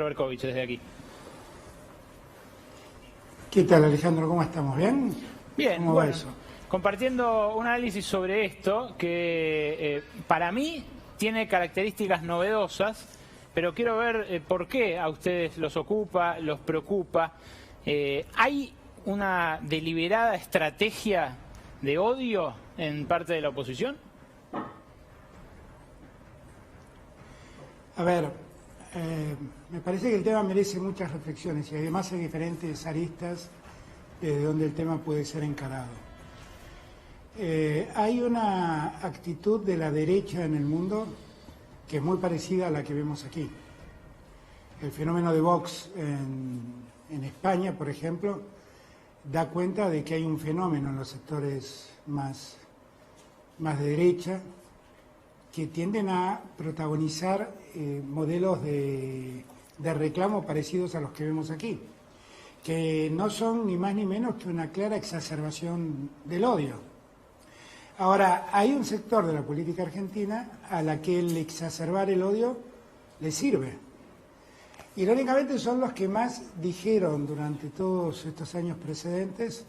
Berkovich desde aquí. ¿Qué tal, Alejandro? ¿Cómo estamos? ¿Bien? Bien, ¿Cómo va eso? compartiendo un análisis sobre esto que para mí tiene características novedosas, pero quiero ver por qué a ustedes los ocupa, los preocupa. ¿Hay una deliberada estrategia de odio en parte de la oposición? A ver, me parece que el tema merece muchas reflexiones y además hay diferentes aristas de donde el tema puede ser encarado. Hay una actitud de la derecha en el mundo que es muy parecida a la que vemos aquí. El fenómeno de Vox en España, por ejemplo, da cuenta de que hay un fenómeno en los sectores más de derecha que tienden a protagonizar modelos de reclamo parecidos a los que vemos aquí, que no son ni más ni menos que una clara exacerbación del odio. Ahora, hay un sector de la política argentina a la que el exacerbar el odio le sirve. Irónicamente son los que más dijeron durante todos estos años precedentes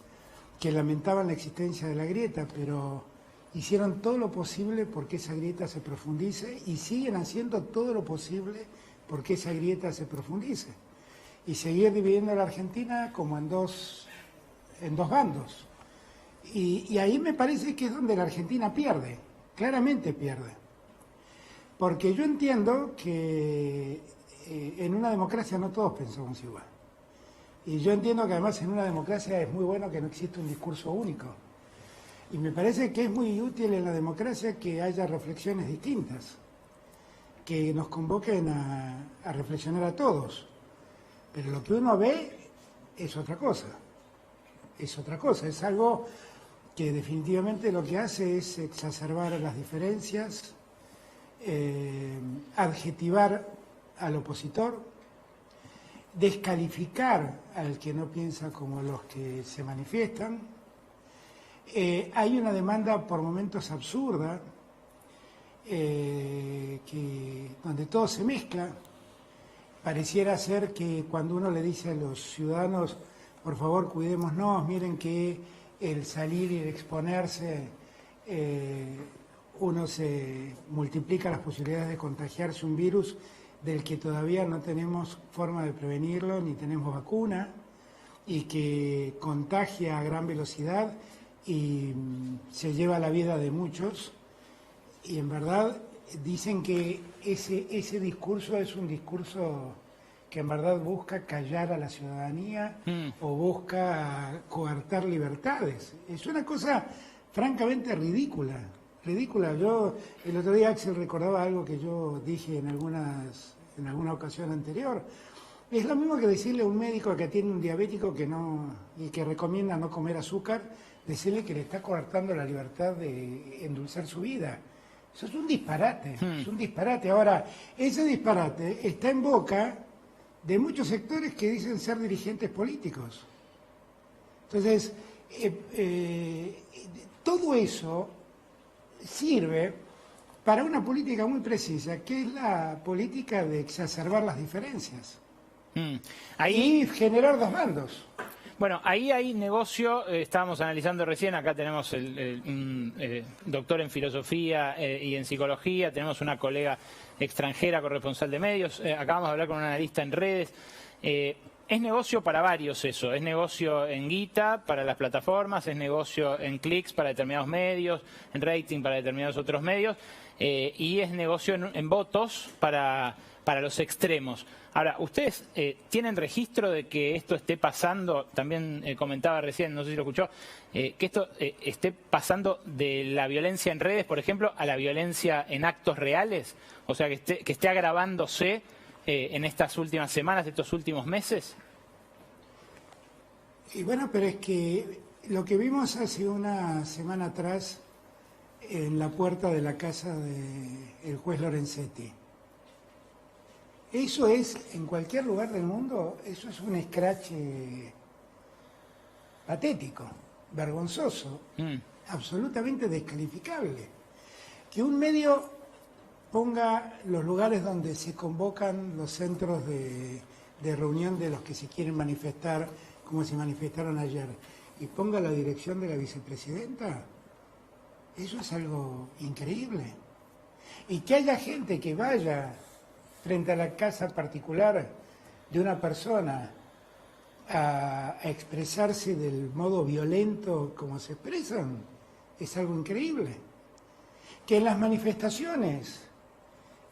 que lamentaban la existencia de la grieta, pero hicieron todo lo posible porque esa grieta se profundice y siguen haciendo todo lo posible porque esa grieta se profundice. Y seguir dividiendo a la Argentina como en dos bandos. Y ahí me parece que es donde la Argentina pierde, claramente pierde. Porque yo entiendo que en una democracia no todos pensamos igual. Y yo entiendo que además en una democracia es muy bueno que no exista un discurso único. Y me parece que es muy útil en la democracia que haya reflexiones distintas, que nos convoquen a reflexionar a todos. Pero lo que uno ve es otra cosa. Es otra cosa, es algo que definitivamente lo que hace es exacerbar las diferencias, adjetivar al opositor, descalificar al que no piensa como los que se manifiestan. Hay una demanda por momentos absurda, donde todo se mezcla. Pareciera ser que cuando uno le dice a los ciudadanos, por favor cuidémonos, miren que el salir y el exponerse, uno se multiplica las posibilidades de contagiarse un virus del que todavía no tenemos forma de prevenirlo, ni tenemos vacuna, y que contagia a gran velocidad y se lleva la vida de muchos. Y en verdad dicen que ese discurso es un discurso que en verdad busca callar a la ciudadanía o busca coartar libertades. Es una cosa francamente ridícula. Yo, el otro día Axel recordaba algo que yo dije en alguna ocasión anterior. Es lo mismo que decirle a un médico que tiene un diabético y que recomienda no comer azúcar, decirle que le está coartando la libertad de endulzar su vida. Eso es un disparate, es un disparate. Ahora, ese disparate está en boca de muchos sectores que dicen ser dirigentes políticos. Entonces, todo eso sirve para una política muy precisa, que es la política de exacerbar las diferencias y generar dos bandos. Bueno, ahí hay negocio, estábamos analizando recién, acá tenemos un doctor en filosofía y en psicología, tenemos una colega extranjera, corresponsal de medios, acabamos de hablar con un analista en redes. Es negocio para varios eso, es negocio en guita para las plataformas, es negocio en clics para determinados medios, en rating para determinados otros medios, y es negocio en votos para los extremos. Ahora, ¿ustedes tienen registro de que esto esté pasando? También comentaba recién, no sé si lo escuchó, que esto esté pasando de la violencia en redes, por ejemplo, a la violencia en actos reales, o sea, que esté agravándose en estas últimas semanas, estos últimos meses. Y bueno, pero es que lo que vimos hace una semana atrás en la puerta de la casa del juez Lorenzetti, eso es, en cualquier lugar del mundo, eso es un escrache patético, vergonzoso, absolutamente descalificable. Que un medio ponga los lugares donde se convocan los centros de reunión de los que se quieren manifestar, como se manifestaron ayer, y ponga la dirección de la vicepresidenta, eso es algo increíble. Y que haya gente que vaya frente a la casa particular de una persona a expresarse del modo violento como se expresan, es algo increíble. Que en las manifestaciones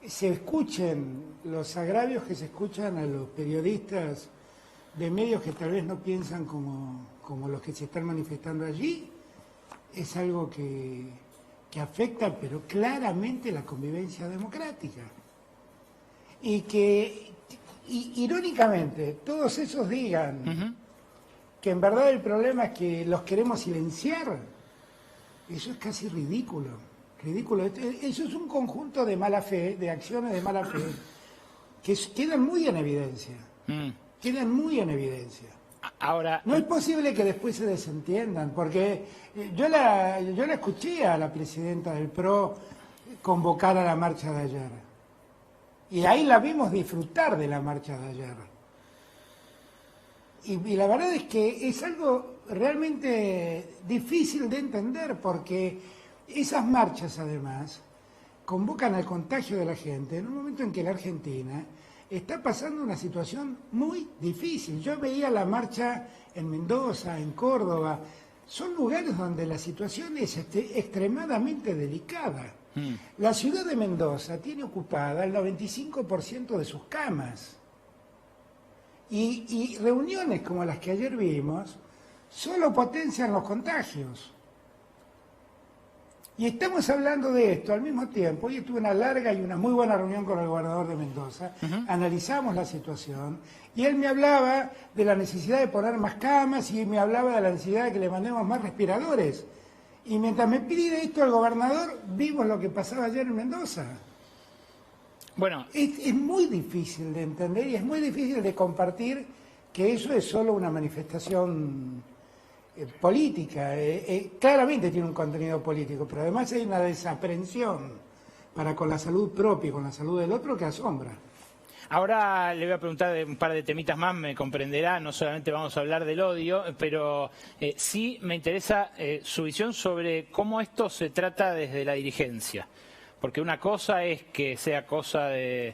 se escuchen los agravios que se escuchan a los periodistas de medios que tal vez no piensan como los que se están manifestando allí, es algo que afecta, pero claramente, la convivencia democrática. Y que, irónicamente, todos esos digan que en verdad el problema es que los queremos silenciar, eso es casi ridículo. Ridículo. Eso es un conjunto de mala fe, de acciones de mala fe, que quedan muy en evidencia. Quedan muy en evidencia. Ahora, no es posible que después se desentiendan, porque yo la escuché a la presidenta del PRO convocar a la marcha de ayer. Y ahí la vimos disfrutar de la marcha de ayer. Y la verdad es que es algo realmente difícil de entender, porque esas marchas, además, convocan al contagio de la gente en un momento en que la Argentina está pasando una situación muy difícil. Yo veía la marcha en Mendoza, en Córdoba. Son lugares donde la situación es extremadamente delicada. La ciudad de Mendoza tiene ocupada el 95% de sus camas. Y reuniones como las que ayer vimos solo potencian los contagios. Y estamos hablando de esto al mismo tiempo. Hoy tuve una larga y una muy buena reunión con el gobernador de Mendoza. Analizamos la situación y él me hablaba de la necesidad de poner más camas y me hablaba de la necesidad de que le mandemos más respiradores. Y mientras me pide esto el gobernador, vimos lo que pasaba ayer en Mendoza. Bueno, es muy difícil de entender y es muy difícil de compartir que eso es solo una manifestación política. Claramente tiene un contenido político, pero además hay una desaprensión para con la salud propia y con la salud del otro que asombra. Ahora le voy a preguntar de un par de temitas más, me comprenderá, no solamente vamos a hablar del odio, pero sí me interesa su visión sobre cómo esto se trata desde la dirigencia. Porque una cosa es que sea cosa de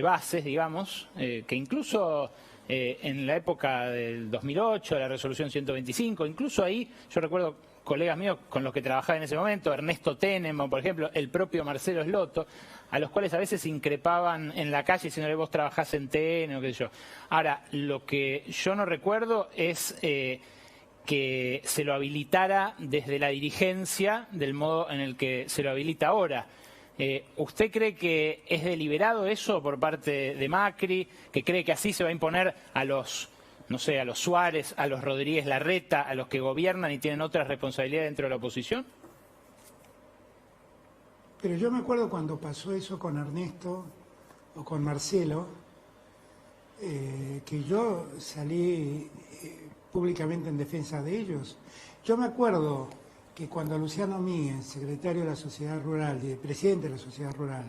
bases, digamos, que incluso en la época del 2008, la resolución 125, incluso ahí yo recuerdo colegas míos con los que trabajaba en ese momento, Ernesto Tenenbaum, por ejemplo, el propio Marcelo Slotto, a los cuales a veces increpaban en la calle diciéndole vos trabajás en TN o qué sé yo. Ahora, lo que yo no recuerdo es que se lo habilitara desde la dirigencia del modo en el que se lo habilita ahora. ¿Usted cree que es deliberado eso por parte de Macri? ¿Que cree que así se va a imponer a los, no sé, a los Suárez, a los Rodríguez Larreta, a los que gobiernan y tienen otras responsabilidades dentro de la oposición? Pero yo me acuerdo cuando pasó eso con Ernesto o con Marcelo, que yo salí públicamente en defensa de ellos. Yo me acuerdo que cuando Luciano Míguez, secretario de la Sociedad Rural y presidente de la Sociedad Rural,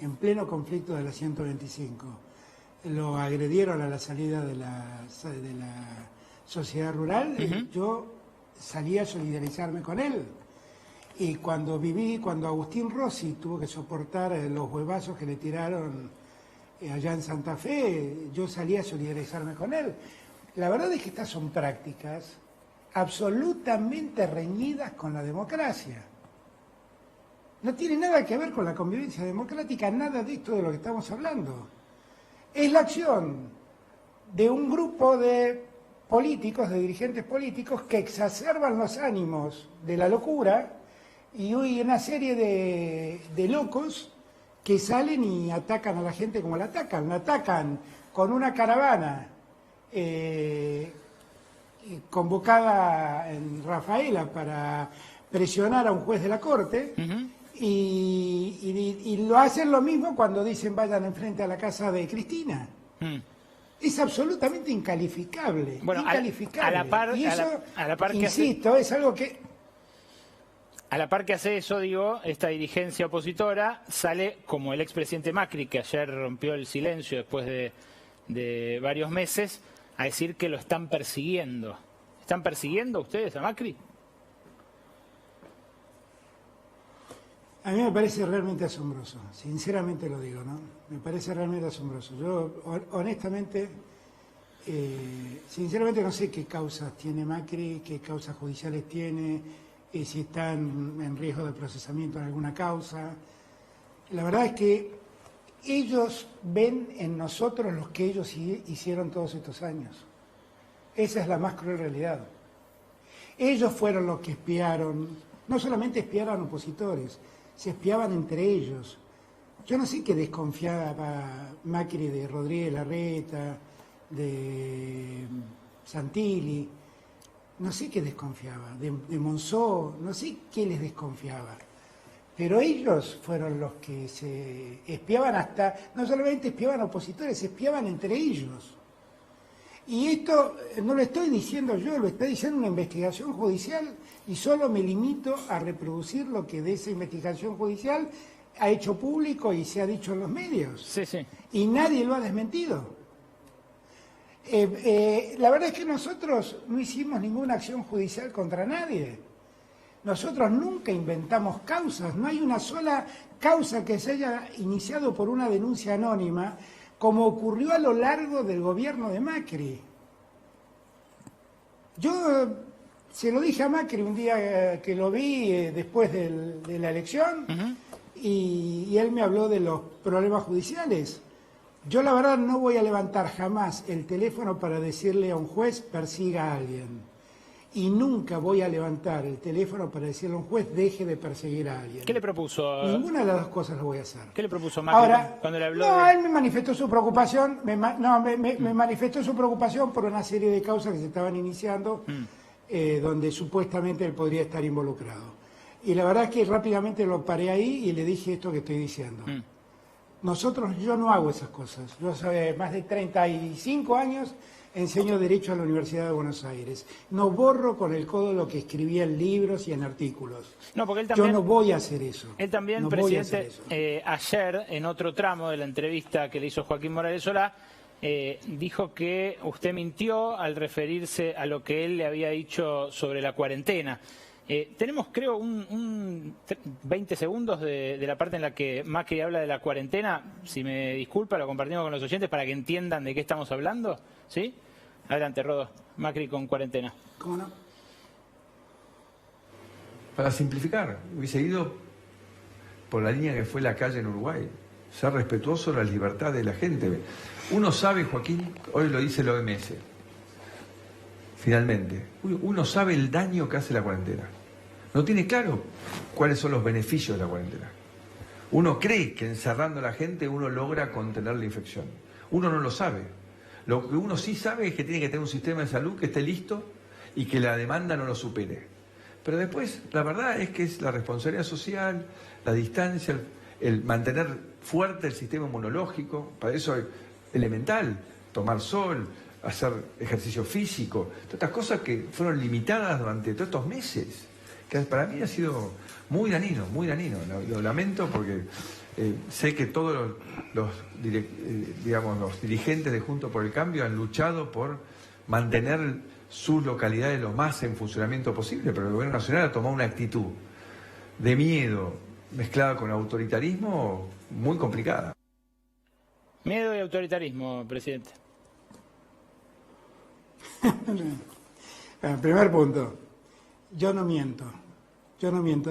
en pleno conflicto de la 125, lo agredieron a la salida de la Sociedad Rural, yo salí a solidarizarme con él. Y cuando Agustín Rossi tuvo que soportar los huevazos que le tiraron allá en Santa Fe, yo salí a solidarizarme con él. La verdad es que estas son prácticas absolutamente reñidas con la democracia. No tiene nada que ver con la convivencia democrática, nada de esto de lo que estamos hablando. Es la acción de un grupo de políticos, de dirigentes políticos, que exacerban los ánimos de la locura y hoy una serie de locos que salen y atacan a la gente como la atacan. La atacan con una caravana convocada en Rafaela para presionar a un juez de la Corte, y lo hacen lo mismo cuando dicen vayan enfrente a la casa de Cristina. Es absolutamente incalificable. Bueno, incalificable. a la par y eso, a la par que insisto, es algo que... A la par que hace eso, digo, esta dirigencia opositora sale como el expresidente Macri, que ayer rompió el silencio después de varios meses, a decir que lo están persiguiendo. ¿Están persiguiendo ustedes a Macri? A mí me parece realmente asombroso, sinceramente lo digo, ¿no? Me parece realmente asombroso. Yo, honestamente, sinceramente no sé qué causas tiene Macri, qué causas judiciales tiene, si están en riesgo de procesamiento en alguna causa. La verdad es que ellos ven en nosotros los que ellos hicieron todos estos años. Esa es la más cruel realidad. Ellos fueron los que espiaron, no solamente espiaron opositores, se espiaban entre ellos. Yo no sé qué desconfiaba Macri de Rodríguez Larreta, de Santilli, no sé qué desconfiaba, de Monzó, no sé qué les desconfiaba. Pero ellos fueron los que se espiaban hasta, no solamente espiaban opositores, se espiaban entre ellos. Y esto no lo estoy diciendo yo, lo está diciendo una investigación judicial y solo me limito a reproducir lo que de esa investigación judicial ha hecho público y se ha dicho en los medios. Sí, sí. Y nadie lo ha desmentido. La verdad es que nosotros no hicimos ninguna acción judicial contra nadie. Nosotros nunca inventamos causas, no hay una sola causa que se haya iniciado por una denuncia anónima, como ocurrió a lo largo del gobierno de Macri. Yo se lo dije a Macri un día que lo vi después de la elección, y él me habló de los problemas judiciales. Yo la verdad no voy a levantar jamás el teléfono para decirle a un juez persiga a alguien. Y nunca voy a levantar el teléfono para decirle a un juez deje de perseguir a alguien. ¿Qué le propuso? Ninguna de las dos cosas lo voy a hacer. ¿Qué le propuso Macri ahora, cuando le habló? No, él me manifestó su preocupación, me manifestó su preocupación por una serie de causas que se estaban iniciando, donde supuestamente él podría estar involucrado. Y la verdad es que rápidamente lo paré ahí y le dije esto que estoy diciendo. Yo no hago esas cosas. Yo hace más de 35 años enseño Derecho a la Universidad de Buenos Aires. No borro con el codo lo que escribía en libros y en artículos. No, porque él también, yo no voy a hacer eso. Él también, no presidente, ayer, en otro tramo de la entrevista que le hizo Joaquín Morales Solá, dijo que usted mintió al referirse a lo que él le había dicho sobre la cuarentena. Tenemos, creo, 20 segundos de la parte en la que Macri habla de la cuarentena. Si me disculpa, lo compartimos con los oyentes para que entiendan de qué estamos hablando. ¿Sí? Adelante, Rodo. Macri con cuarentena. ¿Cómo no? Para simplificar, hubiese ido por la línea que fue la calle en Uruguay. Ser respetuoso de la libertad de la gente. Uno sabe, Joaquín, hoy lo dice la OMS, finalmente, uno sabe el daño que hace la cuarentena. No tiene claro cuáles son los beneficios de la cuarentena. Uno cree que encerrando a la gente uno logra contener la infección. Uno no lo sabe. Lo que uno sí sabe es que tiene que tener un sistema de salud que esté listo y que la demanda no lo supere. Pero después, la verdad es que es la responsabilidad social, la distancia, el mantener fuerte el sistema inmunológico. Para eso es elemental, tomar sol, hacer ejercicio físico, todas estas cosas que fueron limitadas durante todos estos meses, que para mí ha sido muy dañino, lo lamento porque sé que todos los dirigentes de Juntos por el Cambio han luchado por mantener sus localidades lo más en funcionamiento posible, pero el gobierno nacional ha tomado una actitud de miedo mezclada con autoritarismo muy complicada. Miedo y autoritarismo, presidente. Bueno, primer punto, yo no miento.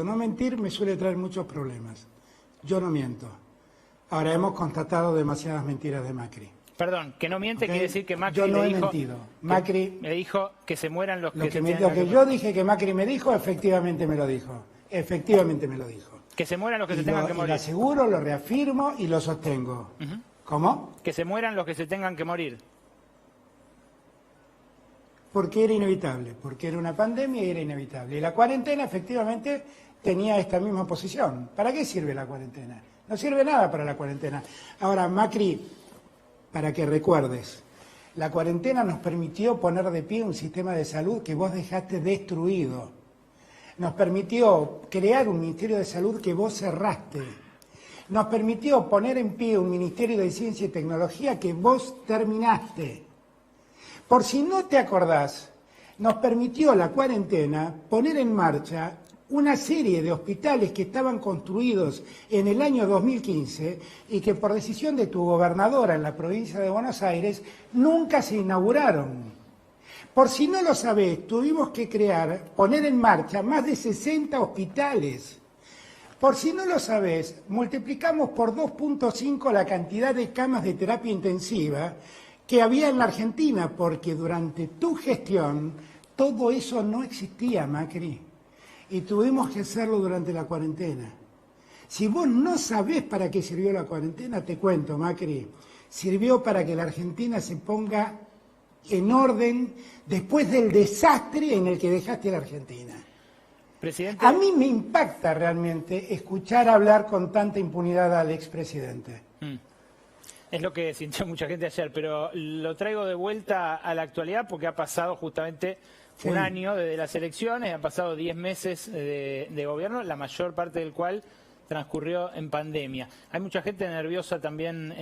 No mentir me suele traer muchos problemas. Yo no miento. Ahora, hemos constatado demasiadas mentiras de Macri. Perdón, que no miente, ¿okay? Quiere decir que Macri yo no le he dijo, mentido. Macri me dijo que se mueran los que se tengan tengan que morir. Yo dije que Macri me dijo, efectivamente me lo dijo. Efectivamente me lo dijo. Que se mueran los que se tengan que morir. Lo aseguro, lo reafirmo y lo sostengo. ¿Cómo? Que se mueran los que se tengan que morir. Porque era inevitable, porque era una pandemia y era inevitable. Y la cuarentena efectivamente tenía esta misma posición. ¿Para qué sirve la cuarentena? No sirve nada para la cuarentena. Ahora, Macri, para que recuerdes, la cuarentena nos permitió poner de pie un sistema de salud que vos dejaste destruido. nos permitió crear un Ministerio de Salud que vos cerraste, nos permitió poner en pie un Ministerio de Ciencia y Tecnología que vos terminaste. Por si no te acordás, nos permitió la cuarentena poner en marcha una serie de hospitales que estaban construidos en el año 2015 y que por decisión de tu gobernadora en la provincia de Buenos Aires nunca se inauguraron. Por si no lo sabés, tuvimos que poner en marcha más de 60 hospitales. Por si no lo sabés, multiplicamos por 2.5 la cantidad de camas de terapia intensiva que había en la Argentina, porque durante tu gestión todo eso no existía, Macri. Y tuvimos que hacerlo durante la cuarentena. Si vos no sabés para qué sirvió la cuarentena, te cuento, Macri. Sirvió para que la Argentina se ponga en orden después del desastre en el que dejaste a la Argentina. Presidente. A mí me impacta realmente escuchar hablar con tanta impunidad al expresidente. Es lo que sintió mucha gente ayer, pero lo traigo de vuelta a la actualidad porque ha pasado justamente un año desde las elecciones, han pasado 10 meses de gobierno, la mayor parte del cual transcurrió en pandemia. Hay mucha gente nerviosa también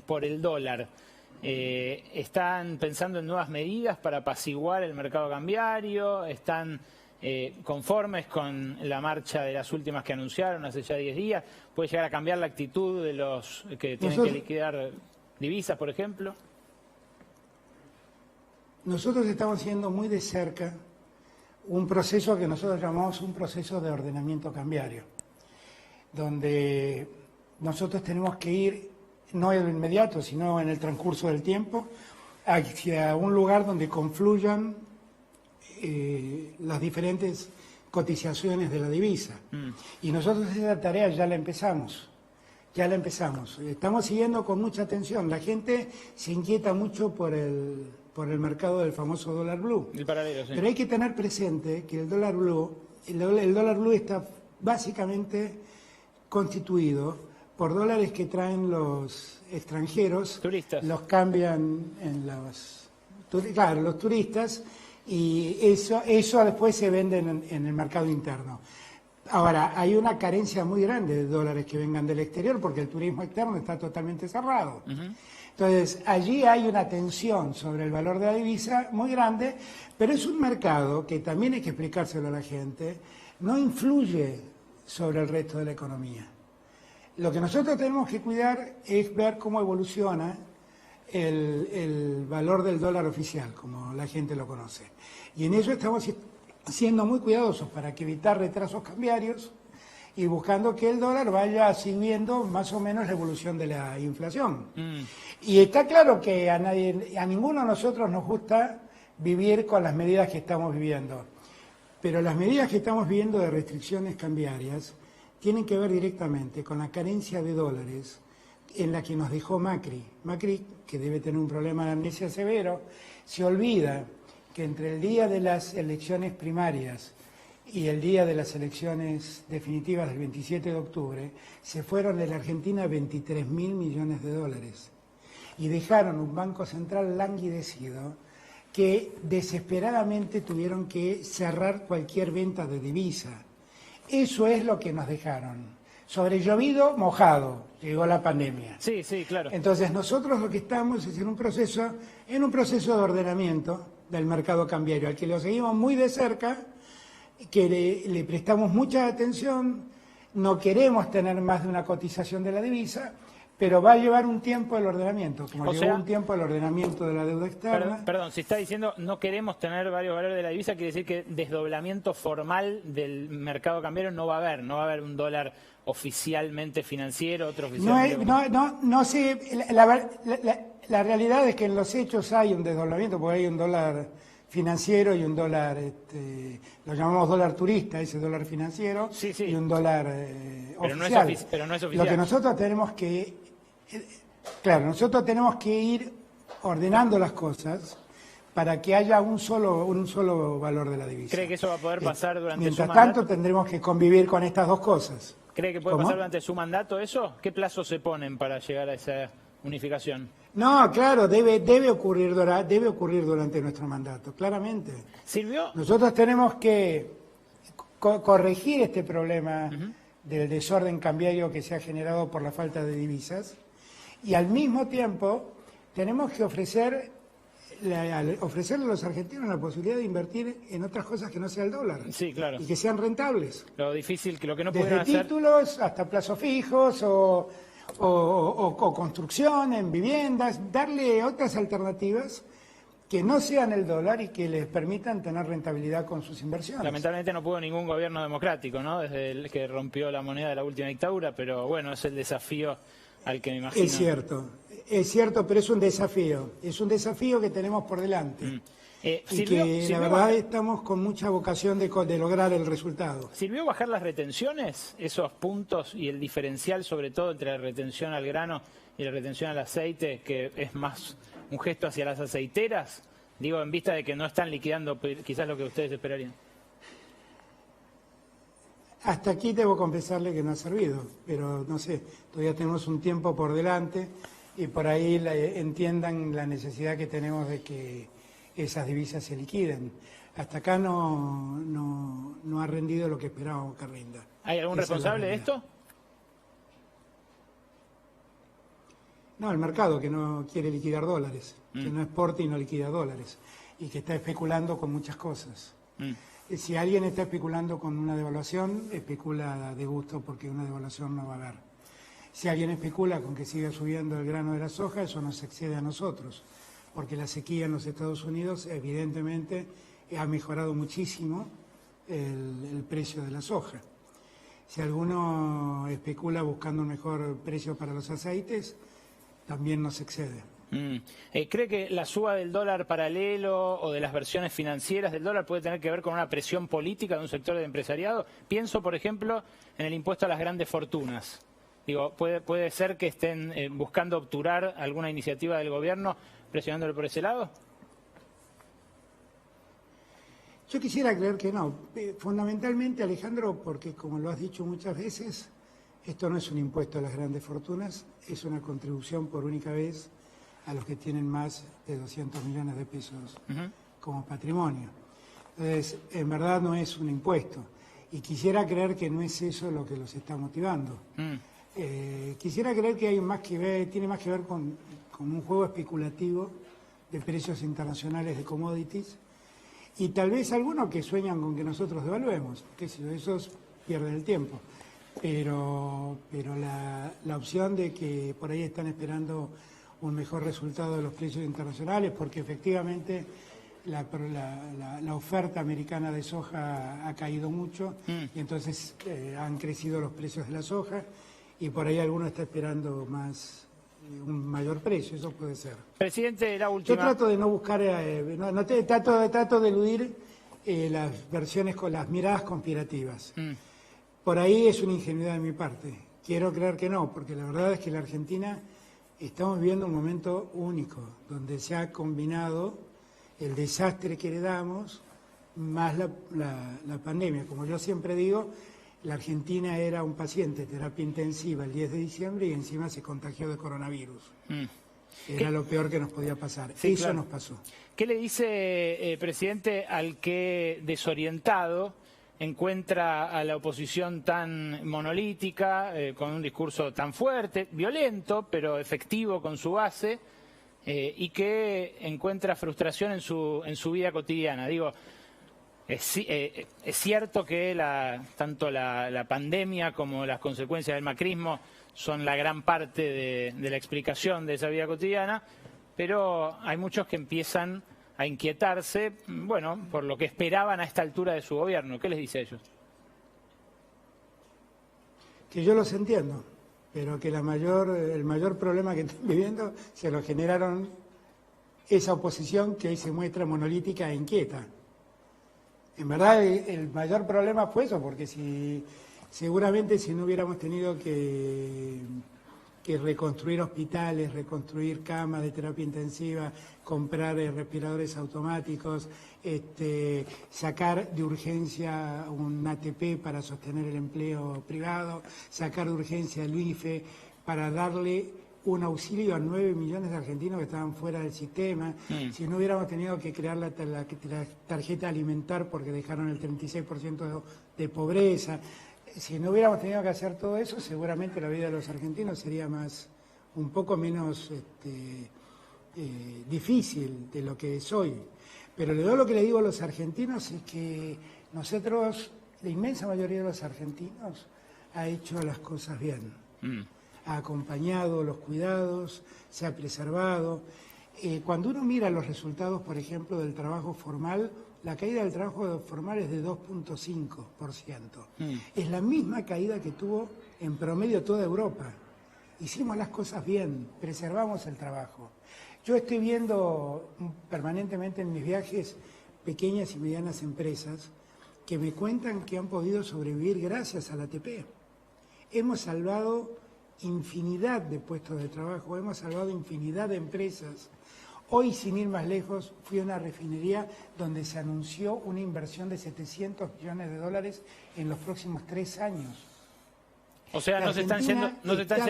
por el dólar. ¿Están pensando en nuevas medidas para apaciguar el mercado cambiario? ¿Están conformes con la marcha de las últimas que anunciaron hace ya 10 días? ¿Puede llegar a cambiar la actitud de los que tienen que liquidar divisas, por ejemplo? Nosotros estamos siguiendo muy de cerca un proceso que nosotros llamamos un proceso de ordenamiento cambiario, donde nosotros tenemos que ir, no en lo inmediato, sino en el transcurso del tiempo, hacia un lugar donde confluyan las diferentes cotizaciones de la divisa. Y nosotros esa tarea ya la empezamos. Estamos siguiendo con mucha atención. La gente se inquieta mucho por el mercado del famoso dólar blue. El paralelo, sí. Pero hay que tener presente que el dólar blue está básicamente constituido por dólares que traen los extranjeros, turistas. Los cambian en los turistas, y eso después se vende en el mercado interno. Ahora, hay una carencia muy grande de dólares que vengan del exterior porque el turismo externo está totalmente cerrado. Entonces, allí hay una tensión sobre el valor de la divisa muy grande, pero es un mercado que también hay que explicárselo a la gente, no influye sobre el resto de la economía. Lo que nosotros tenemos que cuidar es ver cómo evoluciona el valor del dólar oficial, como la gente lo conoce. Y en eso estamos siendo muy cuidadosos para que evitar retrasos cambiarios y buscando que el dólar vaya siguiendo más o menos la evolución de la inflación. Y está claro que a ninguno de nosotros nos gusta vivir con las medidas que estamos viviendo, pero las medidas que estamos viviendo de restricciones cambiarias tienen que ver directamente con la carencia de dólares en la que nos dejó Macri. Macri, que debe tener un problema de amnesia severo, se olvida que entre el día de las elecciones primarias y el día de las elecciones definitivas del 27 de octubre, se fueron de la Argentina 23.000 millones de dólares y dejaron un Banco Central languidecido que desesperadamente tuvieron que cerrar cualquier venta de divisa. Eso es lo que nos dejaron. Sobre llovido, mojado, llegó la pandemia. Sí, claro. Entonces nosotros lo que estamos es en un proceso de ordenamiento del mercado cambiario, al que lo seguimos muy de cerca, que le prestamos mucha atención, no queremos tener más de una cotización de la divisa, pero va a llevar un tiempo el ordenamiento, como llevó un tiempo el ordenamiento de la deuda externa. Perdón, si está diciendo no queremos tener varios valores de la divisa, quiere decir que desdoblamiento formal del mercado cambiario no va a haber un dólar oficialmente financiero, otro oficialmente... No sé, la realidad es que en los hechos hay un desdoblamiento, porque hay un dólar financiero y un dólar, lo llamamos dólar turista, ese dólar financiero, y un dólar oficial. Pero no es oficial. Lo que nosotros tenemos que... nosotros tenemos que ir ordenando las cosas para que haya un solo valor de la divisa. ¿Cree que eso va a poder pasar durante su Mientras mandato? tanto tendremos que convivir con estas dos cosas. ¿Cree que puede pasar durante su mandato eso? ¿Qué plazos se ponen para llegar a esa unificación? No, claro, debe ocurrir durante nuestro mandato, claramente. ¿Sirvió? Nosotros tenemos que corregir este problema del desorden cambiario que se ha generado por la falta de divisas, y al mismo tiempo tenemos que ofrecerle a los argentinos la posibilidad de invertir en otras cosas que no sea el dólar. Sí, claro. Y que sean rentables. Lo difícil, que lo que no Desde pudieron hacer... títulos hasta plazos fijos o construcción en viviendas, darle otras alternativas que no sean el dólar y que les permitan tener rentabilidad con sus inversiones. Lamentablemente no pudo ningún gobierno democrático, ¿no? Desde el que rompió la moneda de la última dictadura, pero bueno, es el desafío al que me imagino. Es cierto, pero es un desafío que tenemos por delante. Y que la verdad estamos con mucha vocación de lograr el resultado. ¿Sirvió bajar las retenciones, esos puntos y el diferencial sobre todo entre la retención al grano y la retención al aceite, que es más un gesto hacia las aceiteras? Digo, en vista de que no están liquidando quizás lo que ustedes esperarían. Hasta aquí debo confesarle que no ha servido, pero no sé, todavía tenemos un tiempo por delante y por ahí entiendan la necesidad que tenemos de que esas divisas se liquiden. Hasta acá no ha rendido lo que esperábamos que rinda. ¿Hay algún responsable de esto? No, el mercado que no quiere liquidar dólares, que no exporta y no liquida dólares, y que está especulando con muchas cosas. Si alguien está especulando con una devaluación, especula de gusto porque una devaluación no va a haber. Si alguien especula con que siga subiendo el grano de la soja, eso nos excede a nosotros, porque la sequía en los Estados Unidos evidentemente ha mejorado muchísimo el precio de la soja. Si alguno especula buscando un mejor precio para los aceites, también nos excede. ¿Cree que la suba del dólar paralelo o de las versiones financieras del dólar puede tener que ver con una presión política de un sector del empresariado? Pienso, por ejemplo, en el impuesto a las grandes fortunas. Digo, ¿puede ser que estén buscando obturar alguna iniciativa del gobierno presionándole por ese lado? Yo quisiera creer que no. Fundamentalmente, Alejandro, porque como lo has dicho muchas veces, esto no es un impuesto a las grandes fortunas, es una contribución por única vez a los que tienen más de 200 millones de pesos como patrimonio. Entonces, en verdad no es un impuesto. Y quisiera creer que no es eso lo que los está motivando. Quisiera creer que tiene más que ver con un juego especulativo de precios internacionales de commodities, y tal vez algunos que sueñan con que nosotros devaluemos, que si esos pierden el tiempo. Pero la opción de que por ahí están esperando un mejor resultado de los precios internacionales, porque efectivamente la oferta americana de soja ha caído mucho y entonces han crecido los precios de la soja y por ahí alguno está esperando un mayor precio, eso puede ser. Presidente, la última... Yo trato de no buscar, trato de eludir las versiones con las miradas conspirativas. Por ahí es una ingenuidad de mi parte. Quiero creer que no, porque la verdad es que en la Argentina estamos viviendo un momento único, donde se ha combinado el desastre que heredamos más la pandemia. Como yo siempre digo, la Argentina era un paciente de terapia intensiva el 10 de diciembre y encima se contagió de coronavirus. Era lo peor que nos podía pasar. Sí, eso claro. nos pasó. ¿Qué le dice, presidente, al que desorientado encuentra a la oposición tan monolítica, con un discurso tan fuerte, violento, pero efectivo con su base, y que encuentra frustración en su vida cotidiana? Digo, es cierto que tanto la pandemia como las consecuencias del macrismo son la gran parte de la explicación de esa vida cotidiana, pero hay muchos que empiezan a inquietarse, bueno, por lo que esperaban a esta altura de su gobierno. ¿Qué les dice a ellos? Que yo los entiendo, pero que el mayor problema que están viviendo se lo generaron esa oposición que hoy se muestra monolítica e inquieta. En verdad el mayor problema fue eso, porque seguramente si no hubiéramos tenido que reconstruir hospitales, reconstruir camas de terapia intensiva, comprar respiradores automáticos, sacar de urgencia un ATP para sostener el empleo privado, sacar de urgencia el IFE para darle un auxilio a 9 millones de argentinos que estaban fuera del sistema, si no hubiéramos tenido que crear la tarjeta alimentar porque dejaron el 36% de pobreza, si no hubiéramos tenido que hacer todo eso, seguramente la vida de los argentinos sería un poco menos difícil de lo que es hoy. Pero lo que le digo a los argentinos es que nosotros, la inmensa mayoría de los argentinos, ha hecho las cosas bien. Ha acompañado los cuidados, se ha preservado. Cuando uno mira los resultados, por ejemplo, del trabajo formal, la caída del trabajo formal es de 2.5%. Es la misma caída que tuvo en promedio toda Europa. Hicimos las cosas bien, preservamos el trabajo. Yo estoy viendo permanentemente en mis viajes pequeñas y medianas empresas que me cuentan que han podido sobrevivir gracias al ATP. Hemos salvado infinidad de puestos de trabajo, hemos salvado infinidad de empresas. Hoy, sin ir más lejos, fui a una refinería donde se anunció una inversión de 700 millones de dólares en los próximos 3 años. O sea, no se están yendo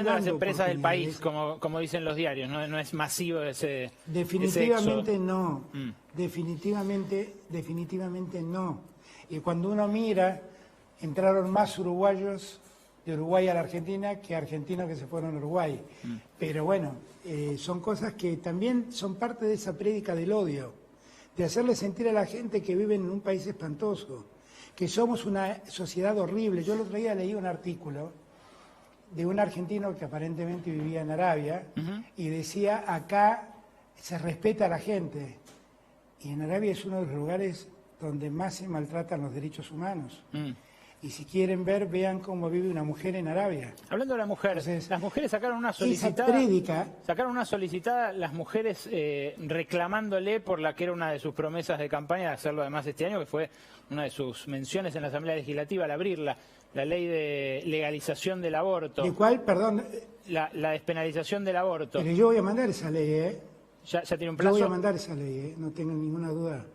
las empresas del país, como dicen los diarios, no es masivo ese definitivamente ese no, definitivamente no. Y cuando uno mira, entraron más uruguayos de Uruguay a la Argentina que argentinos que se fueron a Uruguay. Pero bueno, son cosas que también son parte de esa prédica del odio, de hacerle sentir a la gente que vive en un país espantoso, que somos una sociedad horrible. Yo el otro día leí un artículo de un argentino que aparentemente vivía en Arabia y decía, acá se respeta a la gente. Y en Arabia es uno de los lugares donde más se maltratan los derechos humanos. Y si quieren ver, vean cómo vive una mujer en Arabia. Hablando de la mujer, entonces, las mujeres sacaron una solicitada, las mujeres reclamándole por la que era una de sus promesas de campaña de hacerlo además este año, que fue una de sus menciones en la Asamblea Legislativa al abrirla, la ley de legalización del aborto. ¿De cuál? Perdón. La despenalización del aborto. Pero yo voy a mandar esa ley, ¿eh? ¿Ya tiene un plazo? Yo voy a mandar esa ley, ¿eh? No tengo ninguna duda.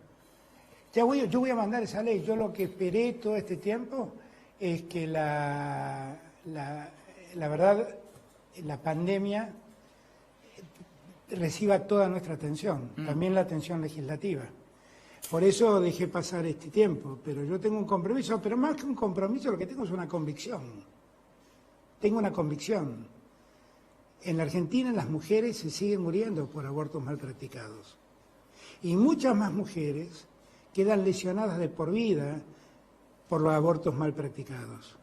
Yo voy a mandar esa ley. Yo lo que esperé todo este tiempo es que la verdad, la pandemia reciba toda nuestra atención, también la atención legislativa. Por eso dejé pasar este tiempo, pero yo tengo un compromiso, pero más que un compromiso lo que tengo es una convicción. Tengo una convicción. En la Argentina las mujeres se siguen muriendo por abortos mal practicados. Y muchas más mujeres quedan lesionadas de por vida por los abortos mal practicados.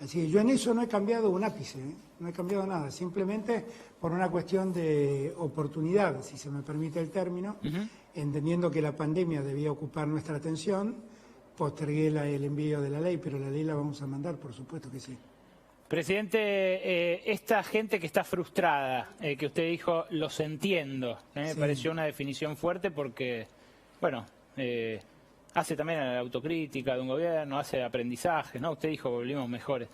Así que yo en eso no he cambiado un ápice, no he cambiado nada, simplemente por una cuestión de oportunidad, si se me permite el término, entendiendo que la pandemia debía ocupar nuestra atención, postergué el envío de la ley, pero la ley la vamos a mandar, por supuesto que sí. Presidente, esta gente que está frustrada, que usted dijo, los entiendo, me pareció una definición fuerte porque, bueno, hace también a la autocrítica de un gobierno, hace aprendizaje, ¿no? Usted dijo, volvimos mejores.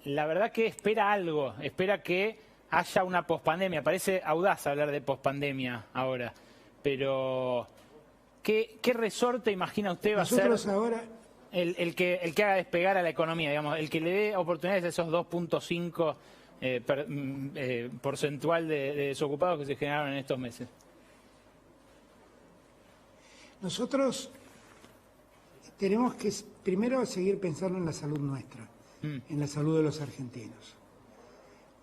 La verdad que espera algo, espera que haya una pospandemia. Parece audaz hablar de pospandemia ahora, pero ¿qué resorte imagina usted va a ser ahora el que haga despegar a la economía, digamos, el que le dé oportunidades a esos 2.5 porcentual de desocupados que se generaron en estos meses? Nosotros tenemos que primero seguir pensando en la salud nuestra, en la salud de los argentinos.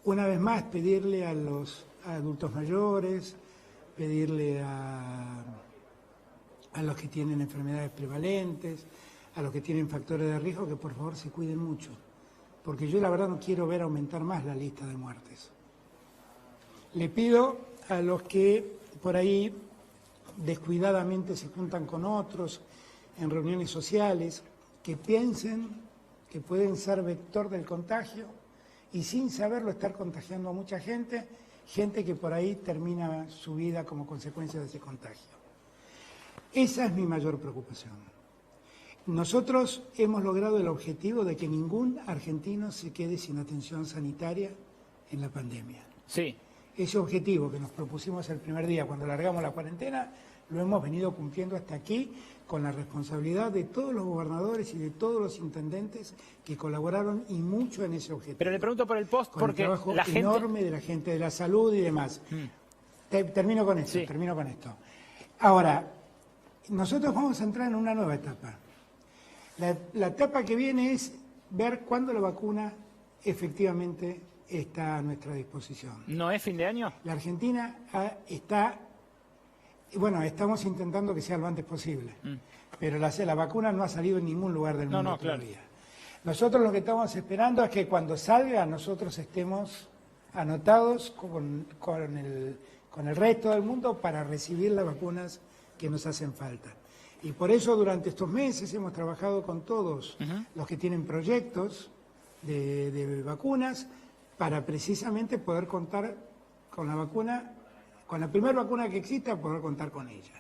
Una vez más, pedirle a los adultos mayores, pedirle a los que tienen enfermedades prevalentes, a los que tienen factores de riesgo, que por favor se cuiden mucho. Porque yo la verdad no quiero ver aumentar más la lista de muertes. Le pido a los que por ahí descuidadamente se juntan con otros en reuniones sociales, que piensen que pueden ser vector del contagio y sin saberlo estar contagiando a mucha gente, gente que por ahí termina su vida como consecuencia de ese contagio. Esa es mi mayor preocupación. Nosotros hemos logrado el objetivo de que ningún argentino se quede sin atención sanitaria en la pandemia. Sí. Ese objetivo que nos propusimos el primer día cuando largamos la cuarentena, lo hemos venido cumpliendo hasta aquí con la responsabilidad de todos los gobernadores y de todos los intendentes que colaboraron y mucho en ese objetivo. Pero le pregunto por el post con porque el trabajo la gente... enorme de la gente de la salud y demás. Termino con esto, Sí. termino con esto. Ahora, nosotros vamos a entrar en una nueva etapa. La etapa que viene es ver cuándo la vacuna efectivamente está a nuestra disposición. ¿No es fin de año? La Argentina está, bueno, estamos intentando que sea lo antes posible, pero la vacuna no ha salido en ningún lugar del mundo todavía. Nosotros lo que estamos esperando es que cuando salga nosotros estemos anotados con el resto del mundo para recibir las vacunas que nos hacen falta. Y por eso durante estos meses hemos trabajado con todos los que tienen proyectos de vacunas para precisamente poder contar con la vacuna, con la primera vacuna que exista, poder contar con ella.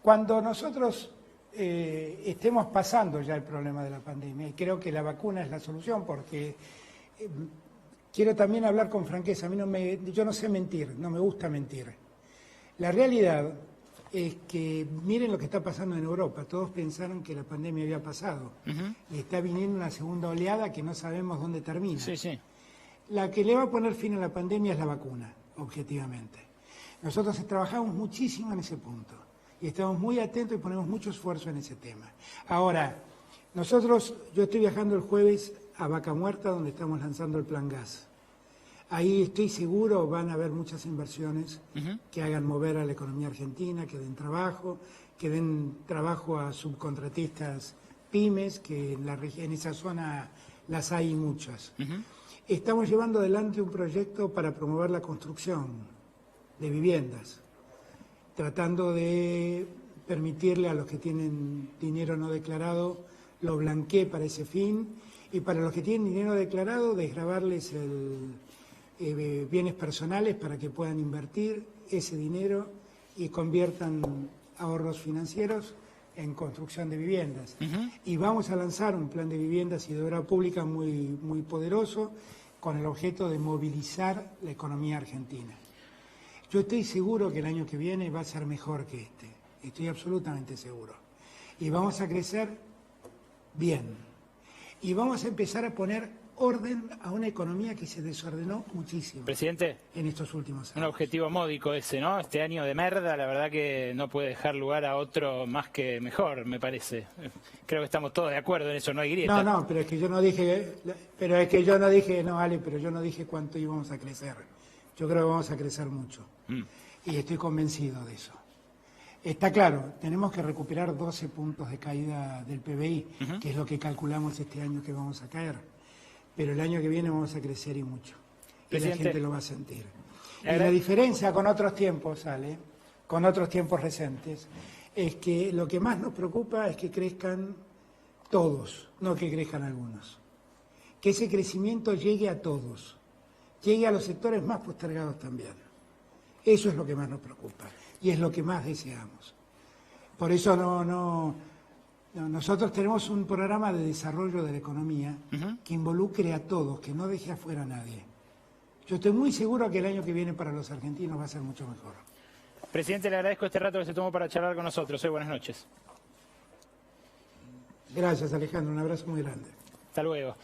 Cuando nosotros estemos pasando ya el problema de la pandemia, y creo que la vacuna es la solución, porque quiero también hablar con franqueza, yo no sé mentir, no me gusta mentir. La realidad es que miren lo que está pasando en Europa, todos pensaron que la pandemia había pasado, y está viniendo una segunda oleada que no sabemos dónde termina. Sí, sí. La que le va a poner fin a la pandemia es la vacuna, objetivamente. Nosotros trabajamos muchísimo en ese punto y estamos muy atentos y ponemos mucho esfuerzo en ese tema. Ahora, yo estoy viajando el jueves a Vaca Muerta, donde estamos lanzando el Plan Gas. Ahí estoy seguro van a haber muchas inversiones que hagan mover a la economía argentina, que den trabajo a subcontratistas pymes, que en esa zona las hay muchas. Estamos llevando adelante un proyecto para promover la construcción de viviendas, tratando de permitirle a los que tienen dinero no declarado, lo blanquee para ese fin, y para los que tienen dinero declarado, desgravarles bienes personales para que puedan invertir ese dinero y conviertan ahorros financieros en construcción de viviendas. Y vamos a lanzar un plan de viviendas y de obra pública muy, muy poderoso, con el objeto de movilizar la economía argentina. Yo estoy seguro que el año que viene va a ser mejor que este, estoy absolutamente seguro. Y vamos a crecer bien. Y vamos a empezar a poner orden a una economía que se desordenó muchísimo. Presidente, en estos últimos años. Un objetivo módico ese, ¿no? Este año de merda, la verdad que no puede dejar lugar a otro más que mejor, me parece. Creo que estamos todos de acuerdo en eso, no hay grieta. No, pero es que yo no dije cuánto íbamos a crecer. Yo creo que vamos a crecer mucho. Y estoy convencido de eso. Está claro, tenemos que recuperar 12 puntos de caída del PBI, que es lo que calculamos este año que vamos a caer. Pero el año que viene vamos a crecer y mucho. Y la gente lo va a sentir. Y la diferencia con otros tiempos, con otros tiempos recentes, es que lo que más nos preocupa es que crezcan todos, no que crezcan algunos. Que ese crecimiento llegue a todos, llegue a los sectores más postergados también. Eso es lo que más nos preocupa y es lo que más deseamos. Por eso nosotros tenemos un programa de desarrollo de la economía que involucre a todos, que no deje afuera a nadie. Yo estoy muy seguro que el año que viene para los argentinos va a ser mucho mejor. Presidente, le agradezco este rato que se tomó para charlar con nosotros. Buenas noches. Gracias, Alejandro. Un abrazo muy grande. Hasta luego.